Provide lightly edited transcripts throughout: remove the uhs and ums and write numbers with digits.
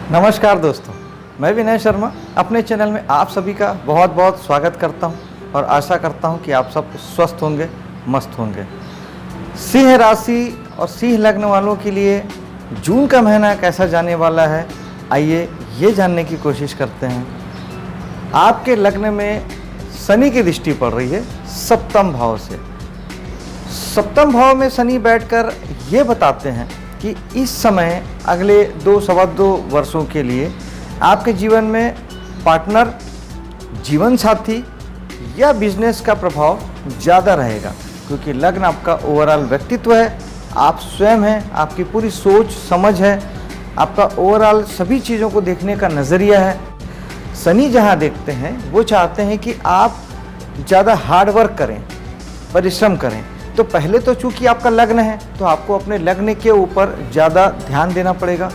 नमस्कार दोस्तों, मैं विनय शर्मा अपने चैनल में आप सभी का बहुत बहुत स्वागत करता हूं और आशा करता हूं कि आप सब स्वस्थ होंगे, मस्त होंगे। सिंह राशि और सिंह लग्न वालों के लिए जून का महीना कैसा जाने वाला है, आइए ये जानने की कोशिश करते हैं। आपके लग्न में शनि की दृष्टि पड़ रही है सप्तम भाव से। सप्तम भाव में शनि बैठकर ये बताते हैं कि इस समय अगले 2-2.25 वर्षों के लिए आपके जीवन में पार्टनर, जीवन साथी या बिजनेस का प्रभाव ज़्यादा रहेगा, क्योंकि लग्न आपका ओवरऑल व्यक्तित्व है, आप स्वयं हैं, आपकी पूरी सोच समझ है, आपका ओवरऑल सभी चीज़ों को देखने का नज़रिया है। शनि जहाँ देखते हैं वो चाहते हैं कि आप ज़्यादा हार्ड वर्क करें, परिश्रम करें। तो पहले तो चूंकि आपका लग्न है तो आपको अपने लग्न के ऊपर ज़्यादा ध्यान देना पड़ेगा,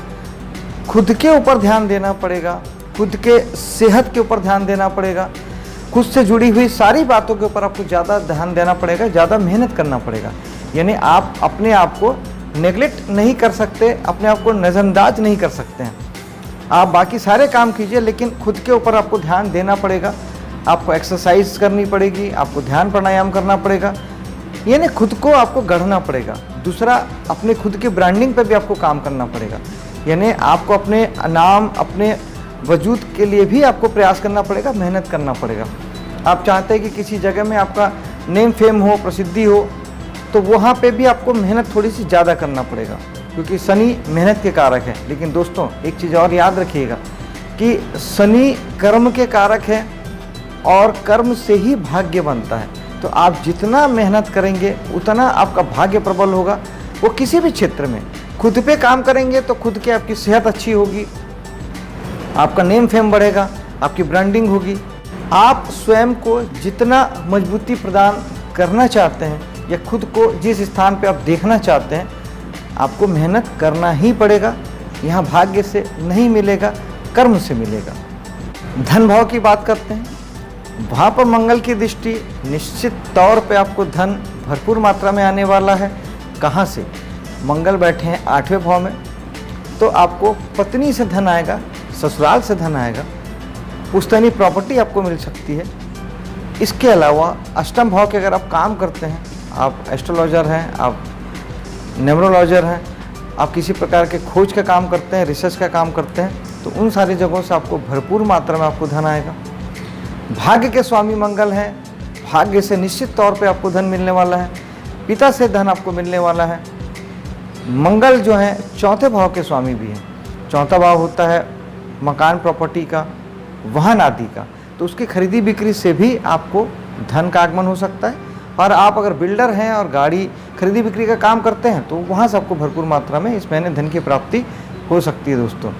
खुद के ऊपर ध्यान देना पड़ेगा, खुद के सेहत के ऊपर ध्यान देना पड़ेगा, खुद से जुड़ी हुई सारी बातों के ऊपर आपको ज़्यादा ध्यान देना पड़ेगा, ज़्यादा मेहनत करना पड़ेगा। यानी आप अपने आप को नेगलेक्ट नहीं कर सकते, अपने आप को नज़रअंदाज नहीं कर सकते हैं। आप बाकी सारे काम कीजिए लेकिन खुद के ऊपर आपको ध्यान देना पड़ेगा, आपको एक्सरसाइज करनी पड़ेगी, आपको ध्यान प्राणायाम करना पड़ेगा, यानी खुद को आपको गढ़ना पड़ेगा। दूसरा, अपने खुद की ब्रांडिंग पे भी आपको काम करना पड़ेगा, यानी आपको अपने नाम, अपने वजूद के लिए भी आपको प्रयास करना पड़ेगा, मेहनत करना पड़ेगा। आप चाहते हैं कि किसी जगह में आपका नेम फेम हो, प्रसिद्धि हो, तो वहाँ पे भी आपको मेहनत थोड़ी सी ज़्यादा करना पड़ेगा, क्योंकि शनि मेहनत के कारक है। लेकिन दोस्तों एक चीज़ और याद रखिएगा कि शनि कर्म के कारक है और कर्म से ही भाग्य बनता है। तो आप जितना मेहनत करेंगे उतना आपका भाग्य प्रबल होगा। वो किसी भी क्षेत्र में खुद पे काम करेंगे तो खुद की आपकी सेहत अच्छी होगी, आपका नेम फेम बढ़ेगा, आपकी ब्रांडिंग होगी। आप स्वयं को जितना मजबूती प्रदान करना चाहते हैं या खुद को जिस स्थान पे आप देखना चाहते हैं, आपको मेहनत करना ही पड़ेगा। यहाँ भाग्य से नहीं मिलेगा, कर्म से मिलेगा। धन भाव की बात करते हैं। वहाँ पर मंगल की दृष्टि निश्चित तौर पे आपको धन भरपूर मात्रा में आने वाला है। कहाँ से? मंगल बैठे हैं 8वें भाव में, तो आपको पत्नी से धन आएगा, ससुराल से धन आएगा, पुश्तैनी प्रॉपर्टी आपको मिल सकती है। इसके अलावा अष्टम भाव के अगर आप काम करते हैं, आप एस्ट्रोलॉजर हैं, आप न्यूमरोलॉजर हैं, आप किसी प्रकार के खोज का काम करते हैं, रिसर्च का काम करते हैं, तो उन सारी जगहों से आपको भरपूर मात्रा में आपको धन आएगा। भाग्य के स्वामी मंगल हैं, भाग्य से निश्चित तौर पे आपको धन मिलने वाला है, पिता से धन आपको मिलने वाला है। मंगल जो है 4थे भाव के स्वामी भी हैं। 4था भाव होता है मकान, प्रॉपर्टी का, वाहन आदि का, तो उसकी खरीदी बिक्री से भी आपको धन का आगमन हो सकता है। और आप अगर बिल्डर हैं और गाड़ी खरीदी बिक्री का काम करते हैं तो वहाँ से आपको भरपूर मात्रा में इस महीने धन की प्राप्ति हो सकती है दोस्तों।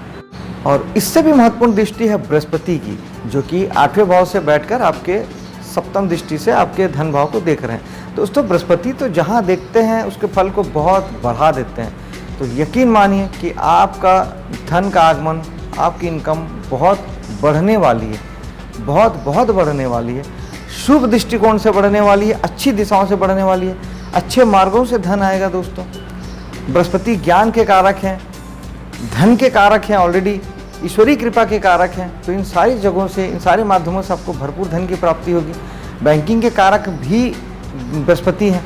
और इससे भी महत्वपूर्ण दृष्टि है बृहस्पति की, जो कि 8वें भाव से बैठकर आपके सप्तम दृष्टि से आपके धन भाव को देख रहे हैं। दोस्तों बृहस्पति तो जहाँ देखते हैं उसके फल को बहुत बढ़ा देते हैं। तो यकीन मानिए कि आपका धन का आगमन, आपकी इनकम बहुत बढ़ने वाली है, बहुत बढ़ने वाली है। शुभ दृष्टिकोण से बढ़ने वाली है, अच्छी दिशाओं से बढ़ने वाली है, अच्छे मार्गों से धन आएगा दोस्तों। बृहस्पति ज्ञान के कारक हैं, धन के कारक हैं, ऑलरेडी ईश्वरीय कृपा के कारक हैं। तो इन सारी जगहों से, इन सारे माध्यमों से आपको भरपूर धन की प्राप्ति होगी। बैंकिंग के कारक भी बृहस्पति हैं,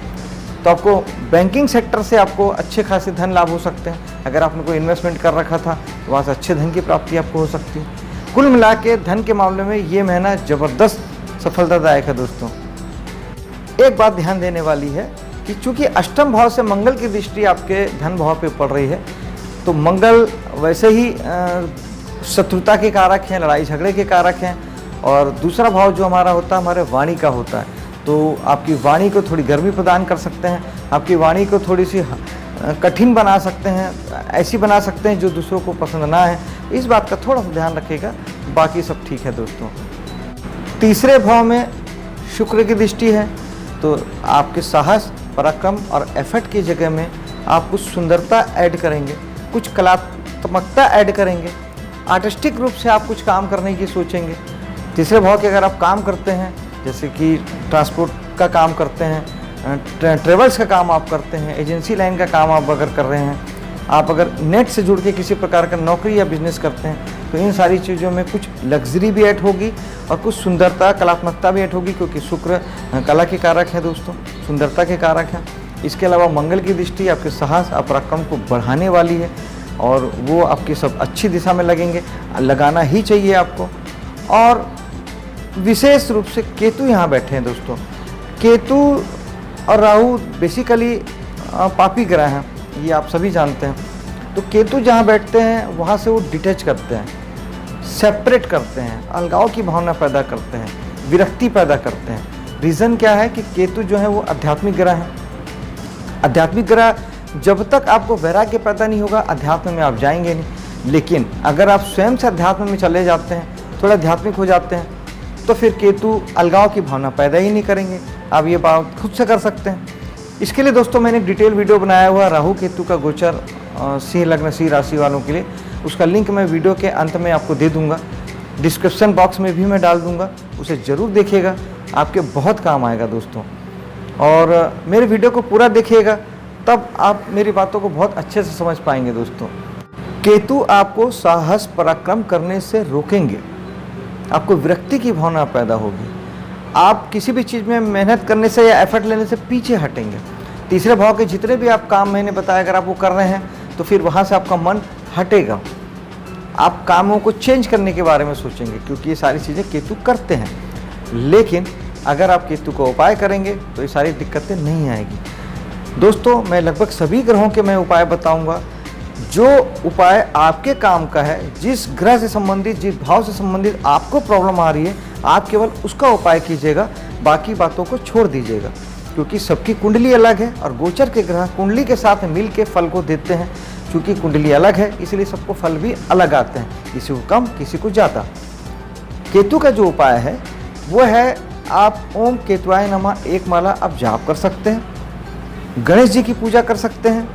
तो आपको बैंकिंग सेक्टर से आपको अच्छे खासे धन लाभ हो सकते हैं। अगर आपने कोई इन्वेस्टमेंट कर रखा था तो वहाँ से अच्छे धन की प्राप्ति आपको हो सकती है। कुल मिला के धन के मामले में ये महीना ज़बरदस्त सफलतादायक है दोस्तों। एक बात ध्यान देने वाली है कि चूँकि अष्टम भाव से मंगल की दृष्टि आपके धन भाव पे पड़ रही है, तो मंगल वैसे ही शत्रुता के कारक हैं, लड़ाई झगड़े के कारक हैं। और दूसरा भाव जो हमारा होता है, हमारे वाणी का होता है, तो आपकी वाणी को थोड़ी गर्मी प्रदान कर सकते हैं, आपकी वाणी को थोड़ी सी कठिन बना सकते हैं, ऐसी बना सकते हैं जो दूसरों को पसंद ना है। इस बात का थोड़ा सा ध्यान रखिएगा, बाकी सब ठीक है दोस्तों। तीसरे भाव में शुक्र की दृष्टि है, तो आपके साहस, पराक्रम और एफर्ट की जगह में आप कुछ सुंदरता ऐड करेंगे, कुछ कलात्मकता ऐड करेंगे, आर्टिस्टिक रूप से आप कुछ काम करने की सोचेंगे। तीसरे भाव के अगर आप काम करते हैं, जैसे कि ट्रांसपोर्ट का काम करते हैं, ट्रेवल्स का काम आप करते हैं, एजेंसी लाइन का काम आप अगर कर रहे हैं, आप अगर नेट से जुड़ के किसी प्रकार का नौकरी या बिजनेस करते हैं तो इन सारी चीज़ों में कुछ लग्जरी भी ऐड होगी और कुछ सुंदरता, कलात्मकता भी ऐड होगी, क्योंकि शुक्र कला के कारक है दोस्तों, सुंदरता के कारक है। इसके अलावा मंगल की दृष्टि आपके साहस और पराक्रम को बढ़ाने वाली है और वो आपकी सब अच्छी दिशा में लगेंगे, लगाना ही चाहिए आपको। और विशेष रूप से केतु यहाँ बैठे हैं दोस्तों। केतु और राहु बेसिकली पापी ग्रह हैं, ये आप सभी जानते हैं। तो केतु जहाँ बैठते हैं वहाँ से वो डिटैच करते हैं, सेपरेट करते हैं, अलगाव की भावना पैदा करते हैं, विरक्ति पैदा करते हैं। रीज़न क्या है कि केतु जो है वो आध्यात्मिक ग्रह है। आध्यात्मिक ग्रह जब तक आपको वैराग्य पैदा नहीं होगा अध्यात्म में आप जाएंगे नहीं। लेकिन अगर आप स्वयं से अध्यात्म में चले जाते हैं, थोड़ा आध्यात्मिक हो जाते हैं, तो फिर केतु अलगाव की भावना पैदा ही नहीं करेंगे। आप ये बात खुद से कर सकते हैं। इसके लिए दोस्तों मैंने एक डिटेल वीडियो बनाया हुआ राहु केतु का गोचर सिंह लग्न सिंह राशि वालों के लिए। उसका लिंक मैं वीडियो के अंत में आपको दे दूंगा, डिस्क्रिप्शन बॉक्स में भी मैं डाल दूंगा, उसे ज़रूर देखिएगा, आपके बहुत काम आएगा दोस्तों। और मेरे वीडियो को पूरा देखिएगा, तब आप मेरी बातों को बहुत अच्छे से समझ पाएंगे दोस्तों। केतु आपको साहस पराक्रम करने से रोकेंगे, आपको विरक्ति की भावना पैदा होगी, आप किसी भी चीज़ में मेहनत करने से या एफर्ट लेने से पीछे हटेंगे। तीसरे भाव के जितने भी आप काम मैंने बताया अगर आप वो कर रहे हैं तो फिर वहाँ से आपका मन हटेगा, आप कामों को चेंज करने के बारे में सोचेंगे, क्योंकि ये सारी चीज़ें केतु करते हैं। लेकिन अगर आप केतु का उपाय करेंगे तो ये सारी दिक्कतें नहीं आएगी दोस्तों। मैं लगभग सभी ग्रहों के मैं उपाय बताऊंगा, जो उपाय आपके काम का है, जिस ग्रह से संबंधित, जिस भाव से संबंधित आपको प्रॉब्लम आ रही है, आप केवल उसका उपाय कीजिएगा, बाकी बातों को छोड़ दीजिएगा। क्योंकि सबकी कुंडली अलग है और गोचर के ग्रह कुंडली के साथ मिल के फल को देते हैं। क्योंकि कुंडली अलग है इसलिए सबको फल भी अलग आते हैं, किसी को कम किसी को ज़्यादा। केतु का जो उपाय है वो है, आप ओम केतुआय नमः एक माला आप जाप कर सकते हैं, गणेश जी की पूजा कर सकते हैं,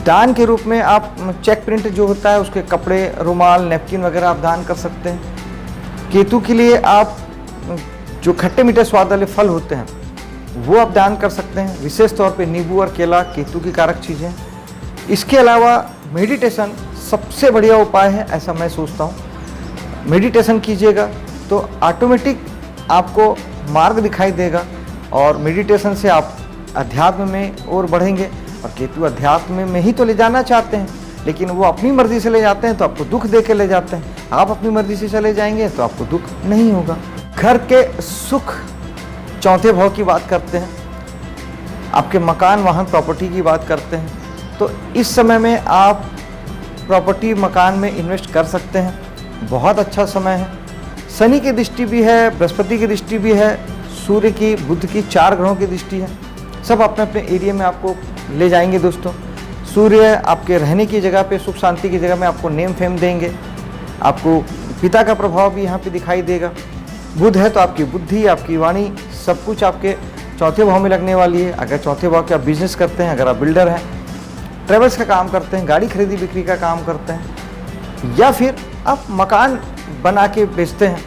दान के रूप में आप चेक प्रिंट जो होता है उसके कपड़े, रुमाल, नैपकिन वगैरह आप दान कर सकते हैं। केतु के लिए आप जो खट्टे मीठे स्वाद वाले फल होते हैं वो आप दान कर सकते हैं, विशेष तौर पे नींबू और केला केतु की कारक चीज़ें। इसके अलावा मेडिटेशन सबसे बढ़िया उपाय है, ऐसा मैं सोचता हूँ। मेडिटेशन कीजिएगा तो ऑटोमेटिक आपको मार्ग दिखाई देगा और मेडिटेशन से आप अध्यात्म में और बढ़ेंगे। और केतु अध्यात्म में ही तो ले जाना चाहते हैं, लेकिन वो अपनी मर्जी से ले जाते हैं तो आपको दुख दे के ले जाते हैं। आप अपनी मर्जी से चले जाएंगे तो आपको दुख नहीं होगा। घर के सुख, चौथे भाव की बात करते हैं, आपके मकान, वाहन, प्रॉपर्टी की बात करते हैं, तो इस समय में आप प्रॉपर्टी, मकान में इन्वेस्ट कर सकते हैं। बहुत अच्छा समय है। शनि की दृष्टि भी है, बृहस्पति की दृष्टि भी है, सूर्य की, बुध की, 4 ग्रहों की दृष्टि है। सब अपने अपने एरिया में आपको ले जाएंगे दोस्तों। सूर्य आपके रहने की जगह पे, सुख शांति की जगह में आपको नेम फेम देंगे। आपको पिता का प्रभाव भी यहाँ पे दिखाई देगा। बुध है तो आपकी बुद्धि, आपकी वाणी, सब कुछ आपके चौथे भाव में लगने वाली है। अगर चौथे भाव के आप बिजनेस करते हैं, अगर आप बिल्डर हैं, ट्रेवल्स का काम करते हैं, गाड़ी खरीदी बिक्री का काम करते हैं, या फिर आप मकान बना के बेचते हैं,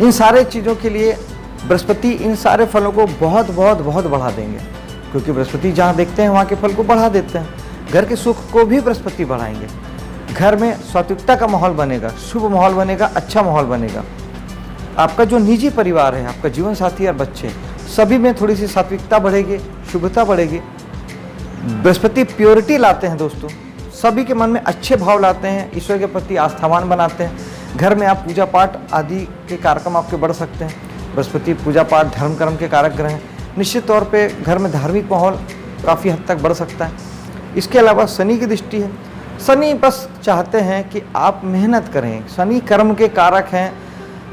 इन सारे चीज़ों के लिए बृहस्पति इन सारे फलों को बहुत बहुत बहुत बढ़ा देंगे। क्योंकि बृहस्पति जहाँ देखते हैं वहाँ के फल को बढ़ा देते हैं। घर के सुख को भी बृहस्पति बढ़ाएंगे। घर में सात्विकता का माहौल बनेगा, शुभ माहौल बनेगा, अच्छा माहौल बनेगा। आपका जो निजी परिवार है, आपका जीवन साथी और बच्चे, सभी में थोड़ी सी सात्विकता बढ़ेगी, शुभता बढ़ेगी। बृहस्पति प्योरिटी लाते हैं दोस्तों, सभी के मन में अच्छे भाव लाते हैं, ईश्वर के प्रति आस्थावान बनाते हैं। घर में आप पूजा पाठ आदि के कार्यक्रम आपके बढ़ सकते हैं। बृहस्पति पूजा पाठ, धर्म कर्म के कारक ग्रह हैं। निश्चित तौर पे घर में धार्मिक माहौल काफ़ी हद तक बढ़ सकता है। इसके अलावा शनि की दृष्टि है। शनि बस चाहते हैं कि आप मेहनत करें। शनि कर्म के कारक हैं।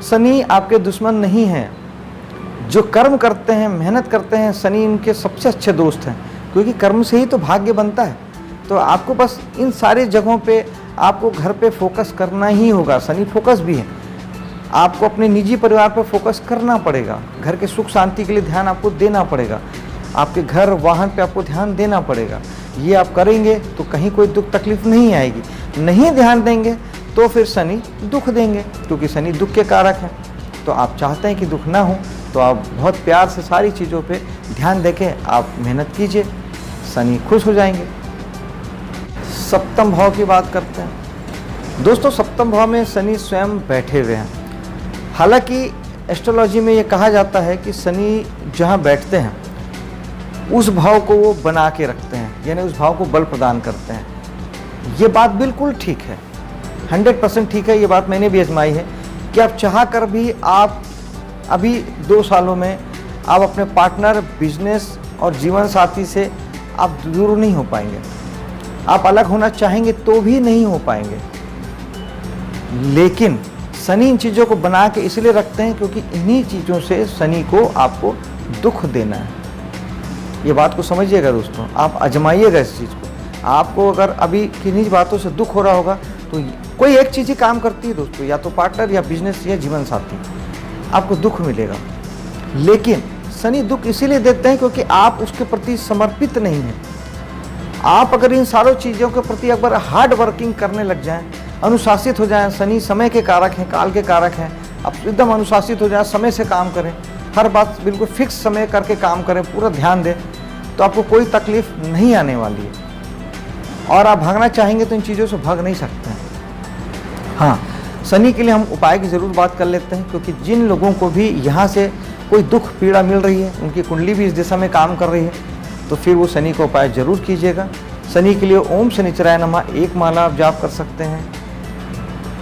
शनि आपके दुश्मन नहीं हैं। जो कर्म करते हैं, मेहनत करते हैं, शनि इनके सबसे अच्छे दोस्त हैं, क्योंकि कर्म से ही तो भाग्य बनता है। तो आपको बस इन सारी जगहों पे आपको घर पे फोकस करना ही होगा। शनि फोकस भी है। आपको अपने निजी परिवार पर फोकस करना पड़ेगा। घर के सुख शांति के लिए ध्यान आपको देना पड़ेगा। आपके घर, वाहन पे आपको ध्यान देना पड़ेगा। ये आप करेंगे तो कहीं कोई दुख तकलीफ नहीं आएगी। नहीं ध्यान देंगे तो फिर शनि दुख देंगे, क्योंकि शनि दुख के कारक हैं। तो आप चाहते हैं कि दुख ना हो, तो आप बहुत प्यार से सारी चीज़ों पे ध्यान देके आप मेहनत कीजिए, शनि खुश हो जाएंगे। सप्तम भाव की बात करते हैं। दोस्तों सप्तम भाव में शनि स्वयं बैठे हुए हैं। हालांकि एस्ट्रोलॉजी में ये कहा जाता है कि शनि जहाँ बैठते हैं उस भाव को वो बना के रखते हैं, यानी उस भाव को बल प्रदान करते हैं। ये बात बिल्कुल ठीक है, 100% ठीक है। ये बात मैंने भी आजमाई है कि आप चाह कर भी आप अभी 2 सालों में आप अपने पार्टनर, बिजनेस और जीवन साथी से आप दूर नहीं हो पाएंगे। आप अलग होना चाहेंगे तो भी नहीं हो पाएंगे। लेकिन शनि इन चीज़ों को बना के इसलिए रखते हैं क्योंकि इन्हीं चीज़ों से शनि को आपको दुख देना है। ये बात को समझिएगा दोस्तों, आप आजमाइएगा इस चीज़ को। आपको अगर अभी किन्हीं बातों से दुख हो रहा होगा तो कोई एक चीज़ ही काम करती है दोस्तों, या तो पार्टनर या बिजनेस या जीवन साथी, आपको दुख मिलेगा। लेकिन शनि दुख इसीलिए देते हैं क्योंकि आप उसके प्रति समर्पित नहीं हैं। आप अगर इन सारों चीज़ों के प्रति एक बार हार्ड वर्किंग करने लग जाएं, अनुशासित हो जाएं, शनि समय के कारक हैं, काल के कारक हैं, आप एकदम अनुशासित हो जाएं, समय से काम करें, हर बात बिल्कुल फिक्स समय करके काम करें, पूरा ध्यान दें, तो आपको कोई तकलीफ नहीं आने वाली है। और आप भागना चाहेंगे तो इन चीज़ों से भाग नहीं सकते हैं। हाँ, शनि के लिए हम उपाय की ज़रूर बात कर लेते हैं, क्योंकि जिन लोगों को भी यहाँ से कोई दुख पीड़ा मिल रही है, उनकी कुंडली भी इस दिशा में काम कर रही है, तो फिर वो शनि का उपाय जरूर कीजिएगा। शनि के लिए ओम शनिचराय नमः 1 माला आप जाप कर सकते हैं।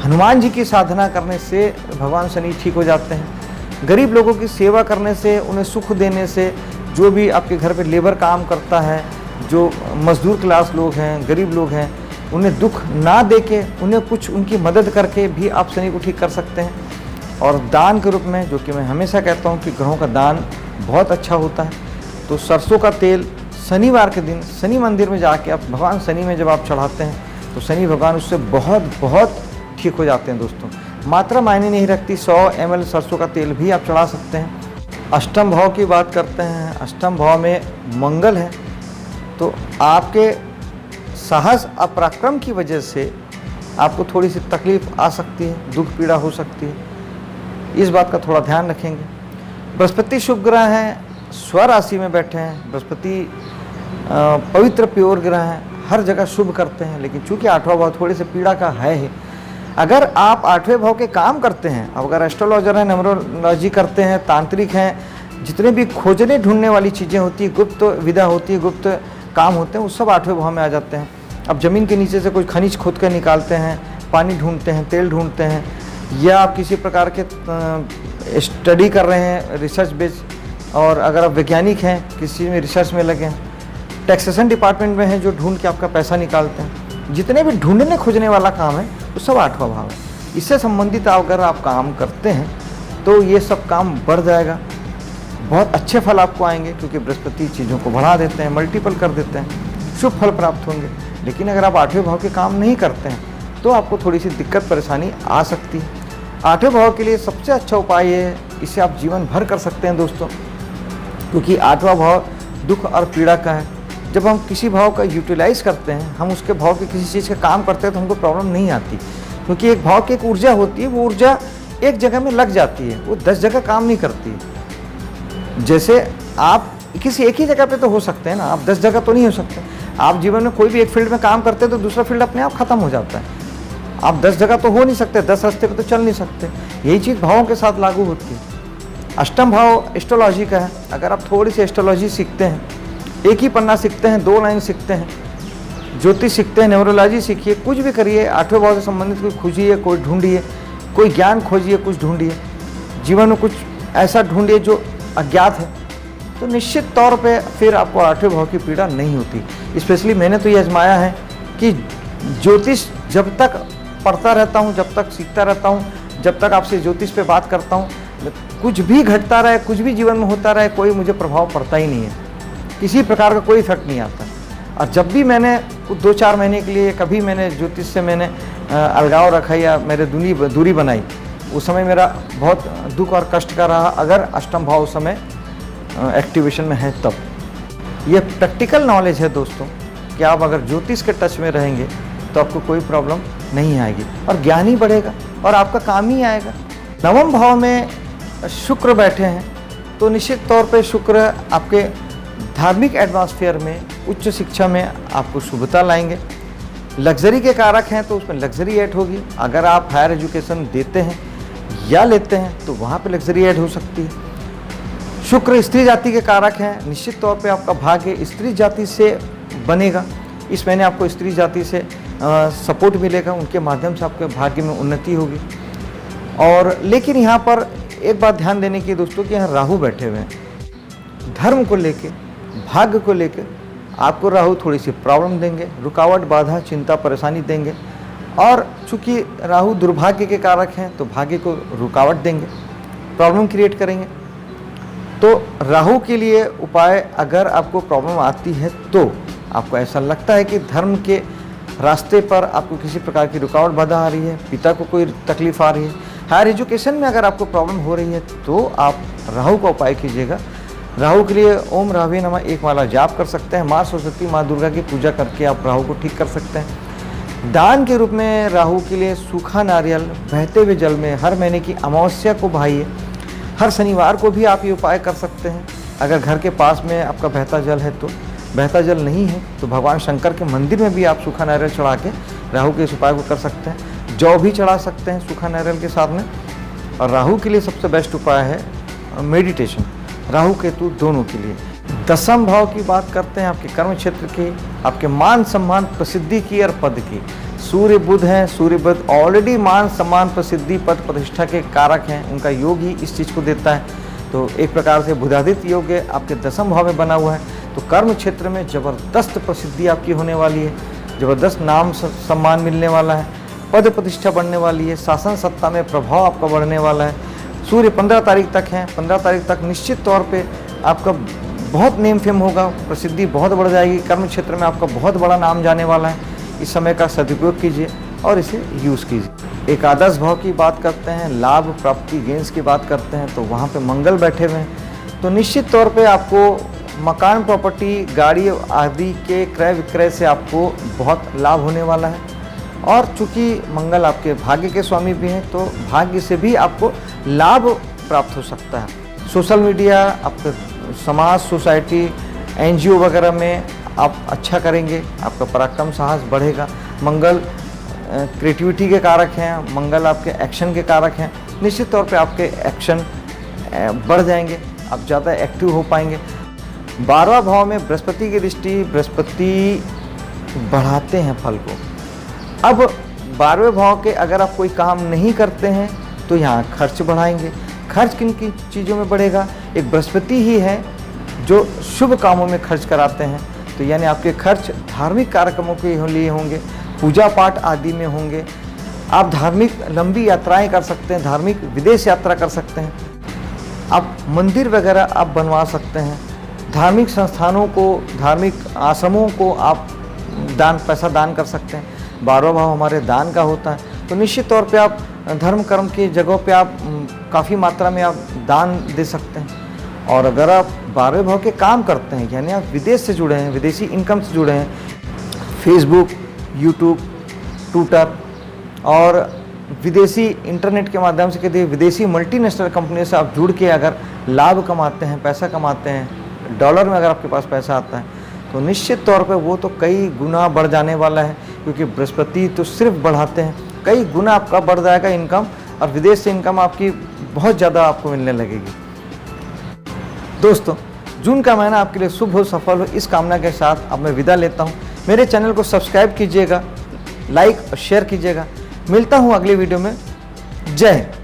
हनुमान जी की साधना करने से भगवान शनि ठीक हो जाते हैं। गरीब लोगों की सेवा करने से, उन्हें सुख देने से, जो भी आपके घर पे लेबर काम करता है, जो मजदूर क्लास लोग हैं, गरीब लोग हैं, उन्हें दुख ना देके उन्हें कुछ उनकी मदद करके भी आप शनि को ठीक कर सकते हैं। और दान के रूप में, जो कि मैं हमेशा कहता हूँ कि ग्रहों का दान बहुत अच्छा होता है, तो सरसों का तेल शनिवार के दिन शनि मंदिर में जाके आप भगवान शनि में जब आप चढ़ाते हैं तो शनि भगवान उससे बहुत ठीक हो जाते हैं दोस्तों। मात्रा मायने नहीं रखती, 100 ml सरसों का तेल भी आप चढ़ा सकते हैं। अष्टम भाव की बात करते हैं। अष्टम भाव में मंगल है, तो आपके साहस और पराक्रम की वजह से आपको थोड़ी सी तकलीफ आ सकती है, दुख पीड़ा हो सकती है, इस बात का थोड़ा ध्यान रखेंगे। बृहस्पति शुभ ग्रह हैं, स्वराशि में बैठे हैं। बृहस्पति पवित्र प्योर ग्रह हैं, हर जगह शुभ करते हैं, लेकिन चूंकि 8वां भाव थोड़ी सी पीड़ा का है। अगर आप 8वें भाव के काम करते हैं, अगर एस्ट्रोलॉजर हैं, न्यूमरोलॉजी करते हैं, तांत्रिक हैं, जितने भी खोजने ढूंढने वाली चीज़ें होती है, गुप्त विधा होती है, गुप्त काम होते हैं, वो सब 8वें भाव में आ जाते हैं। अब ज़मीन के नीचे से कोई खनिज खोद कर निकालते हैं, पानी ढूंढते हैं, तेल ढूंढते हैं, या आप किसी प्रकार के स्टडी कर रहे हैं रिसर्च बेस, और अगर आप वैज्ञानिक हैं, किसी चीज़ में रिसर्च में लगे हैं, टैक्सेशन डिपार्टमेंट में हैं जो ढूंढ के आपका पैसा निकालते हैं, जितने भी ढूंढने खोजने वाला काम है वो सब 8वां भाव है। इससे संबंधित अगर आप काम करते हैं तो ये सब काम बढ़ जाएगा, बहुत अच्छे फल आपको आएंगे, क्योंकि बृहस्पति चीज़ों को बढ़ा देते हैं, मल्टीपल कर देते हैं, शुभ फल प्राप्त होंगे। लेकिन अगर आप 8वें भाव के काम नहीं करते हैं तो आपको थोड़ी सी दिक्कत परेशानी आ सकती है। 8वें भाव के लिए सबसे अच्छा उपाय ये है, इसे आप जीवन भर कर सकते हैं दोस्तों, क्योंकि 8वां भाव दुख और पीड़ा का है। जब हम किसी भाव का यूटिलाइज करते हैं, हम उसके भाव के किसी चीज़ का काम करते हैं, तो हमको प्रॉब्लम नहीं आती, क्योंकि एक भाव की एक ऊर्जा होती है, वो ऊर्जा एक जगह में लग जाती है, वो 10 जगह काम नहीं करती। जैसे आप किसी एक ही जगह पे तो हो सकते हैं ना, आप 10 जगह तो नहीं हो सकते। आप जीवन में कोई भी एक फील्ड में काम करते हैं तो दूसरा फील्ड अपने आप खत्म हो जाता है। आप 10 जगह तो हो नहीं सकते, 10 रास्ते पे तो चल नहीं सकते। यही चीज़ भावों के साथ लागू होती है। अष्टम भाव एस्ट्रोलॉजी का है। अगर आप थोड़ी सी एस्ट्रोलॉजी सीखते हैं, एक ही पन्ना सीखते हैं, 2 लाइन सीखते हैं, ज्योतिष सीखते हैं, न्यूमरोलॉजी सीखिए, कुछ भी करिए, 8वें भाव से संबंधित कोई खोजिए, कोई ढूंढिए, कोई ज्ञान खोजिए, कुछ ढूंढिए, जीवन में कुछ ऐसा ढूंढिए जो अज्ञात है, तो निश्चित तौर पे फिर आपको 8वें भाव की पीड़ा नहीं होती। स्पेशली मैंने तो ये आजमाया है कि ज्योतिष जब तक पढ़ता रहता हूँ, जब तक सीखता रहता हूँ, जब तक आपसे ज्योतिष पे बात करता हूँ, कुछ भी घटता रहे, कुछ भी जीवन में होता रहे, कोई मुझे प्रभाव पड़ता ही नहीं है, किसी प्रकार का कोई इफेक्ट नहीं आता। और जब भी मैंने 2-4 महीने के लिए कभी मैंने ज्योतिष से मैंने अलगाव रखा या मेरे दूरी बनाई, उस समय मेरा बहुत दुख और कष्ट का रहा, अगर अष्टम भाव उस समय एक्टिवेशन में है तब। ये प्रैक्टिकल नॉलेज है दोस्तों कि आप अगर ज्योतिष के टच में रहेंगे तो आपको कोई प्रॉब्लम नहीं आएगी और ज्ञान ही बढ़ेगा और आपका काम ही आएगा। 9वें भाव में शुक्र बैठे हैं, तो निश्चित तौर पे शुक्र आपके धार्मिक एटमॉस्फेयर में, उच्च शिक्षा में आपको शुभता लाएंगे। लग्जरी के कारक हैं तो उसमें लग्जरी ऐड होगी। अगर आप हायर एजुकेशन देते हैं या लेते हैं तो वहाँ पे लग्जरी ऐड हो सकती है। शुक्र स्त्री जाति के कारक हैं, निश्चित तौर पे आपका भाग्य स्त्री जाति से बनेगा। इस महीने आपको स्त्री जाति से सपोर्ट मिलेगा, उनके माध्यम से आपके भाग्य में उन्नति होगी। और लेकिन यहाँ पर एक बात ध्यान देने की दोस्तों कि यहाँ राहु बैठे हुए हैं। धर्म को लेके, भाग्य को लेके आपको राहु थोड़ी सी प्रॉब्लम देंगे, रुकावट, बाधा, चिंता, परेशानी देंगे। और चूँकि राहु दुर्भाग्य के कारक हैं तो भाग्य को रुकावट देंगे, प्रॉब्लम क्रिएट करेंगे। तो राहु के लिए उपाय, अगर आपको प्रॉब्लम आती है तो आपको ऐसा लगता है कि धर्म के रास्ते पर आपको किसी प्रकार की रुकावट, बाधा आ रही है, पिता को कोई तकलीफ आ रही है, हायर एजुकेशन में अगर आपको प्रॉब्लम हो रही है तो आप राहु का उपाय कीजिएगा। राहु के लिए ओम राहवे नमः 1 माला जाप कर सकते हैं। माँ सरस्वती, माँ दुर्गा की पूजा करके आप राहु को ठीक कर सकते हैं। दान के रूप में राहु के लिए सूखा नारियल बहते हुए जल में हर महीने की अमावस्या को बहाइए। हर शनिवार को भी आप ये उपाय कर सकते हैं। अगर घर के पास में आपका बहता जल है तो, बहता जल नहीं है तो भगवान शंकर के मंदिर में भी आप सूखा नारियल चढ़ा के राहु के इस उपाय को कर सकते हैं। जौ भी चढ़ा सकते हैं सूखा नारियल के साथ में। और राहु के लिए सबसे बेस्ट उपाय है मेडिटेशन, राहु केतु दोनों के लिए। दसम भाव की बात करते हैं, आपके कर्म क्षेत्र की, आपके मान सम्मान, प्रसिद्धि की और पद की। सूर्य बुध हैं, सूर्य बुध ऑलरेडी मान सम्मान, प्रसिद्धि, पद प्रतिष्ठा के कारक हैं, उनका योग ही इस चीज़ को देता है। तो एक प्रकार से बुधादित्य योग आपके दसम भाव में बना हुआ है, तो कर्म क्षेत्र में ज़बरदस्त प्रसिद्धि आपकी होने वाली है, ज़बरदस्त नाम सम्मान मिलने वाला है, पद प्रतिष्ठा बढ़ने वाली है, शासन सत्ता में प्रभाव आपका बढ़ने वाला है। सूर्य 15 तारीख तक हैं, 15 तारीख तक निश्चित तौर पे आपका बहुत नेम फेम होगा, प्रसिद्धि बहुत बढ़ जाएगी, कर्म क्षेत्र में आपका बहुत बड़ा नाम जाने वाला है। इस समय का सदुपयोग कीजिए और इसे यूज़ कीजिए। एकादश भाव की बात करते हैं, लाभ, प्राप्ति, गेंस की बात करते हैं, तो वहाँ पे मंगल बैठे हुए हैं। तो निश्चित तौर पे आपको मकान, प्रॉपर्टी, गाड़ी आदि के क्रय विक्रय से आपको बहुत लाभ होने वाला है। और चूँकि मंगल आपके भाग्य के स्वामी भी हैं तो भाग्य से भी आपको लाभ प्राप्त हो सकता है। सोशल मीडिया, आपके समाज, सोसाइटी, NGO वगैरह में आप अच्छा करेंगे, आपका पराक्रम साहस बढ़ेगा। मंगल क्रिएटिविटी के कारक हैं, मंगल आपके एक्शन के कारक हैं। निश्चित तौर पे आपके एक्शन बढ़ जाएंगे, आप ज़्यादा एक्टिव हो पाएंगे। 12वां भाव में बृहस्पति की दृष्टि, बृहस्पति बढ़ाते हैं फल को। अब 12वें भाव के अगर आप कोई काम नहीं करते हैं तो यहाँ खर्च बढ़ाएंगे। खर्च किन किन चीज़ों में बढ़ेगा? एक बृहस्पति ही है जो शुभ कामों में खर्च कराते हैं, तो यानी आपके खर्च धार्मिक कार्यक्रमों के लिए होंगे, पूजा पाठ आदि में होंगे। आप धार्मिक लंबी यात्राएं कर सकते हैं, धार्मिक विदेश यात्रा कर सकते हैं, आप मंदिर वगैरह आप बनवा सकते हैं, धार्मिक संस्थानों को, धार्मिक आश्रमों को आप पैसा दान कर सकते हैं। 12वां भाव हमारे दान का होता है, तो निश्चित तौर पे आप धर्म कर्म की जगहों पे आप काफ़ी मात्रा में आप दान दे सकते हैं। और अगर आप 12वें भाव के काम करते हैं, यानी आप विदेश से जुड़े हैं, विदेशी इनकम से जुड़े हैं, फेसबुक, यूट्यूब, ट्विटर और विदेशी इंटरनेट के माध्यम से कहते हैं विदेशी मल्टीनेशनल कंपनी से आप जुड़ के अगर लाभ कमाते हैं, पैसा कमाते हैं, डॉलर में अगर आपके पास पैसा आता है, तो निश्चित तौर पे वो तो कई गुना बढ़ जाने वाला है, क्योंकि बृहस्पति तो सिर्फ बढ़ाते हैं। कई गुना आपका बढ़ जाएगा इनकम, और विदेश से इनकम आपकी बहुत ज़्यादा आपको मिलने लगेगी। दोस्तों, जून का महीना आपके लिए शुभ हो, सफल हो, इस कामना के साथ अब मैं विदा लेता हूँ। मेरे चैनल को सब्सक्राइब कीजिएगा, लाइक और शेयर कीजिएगा। मिलता हूँ अगली वीडियो में। जय हिंद।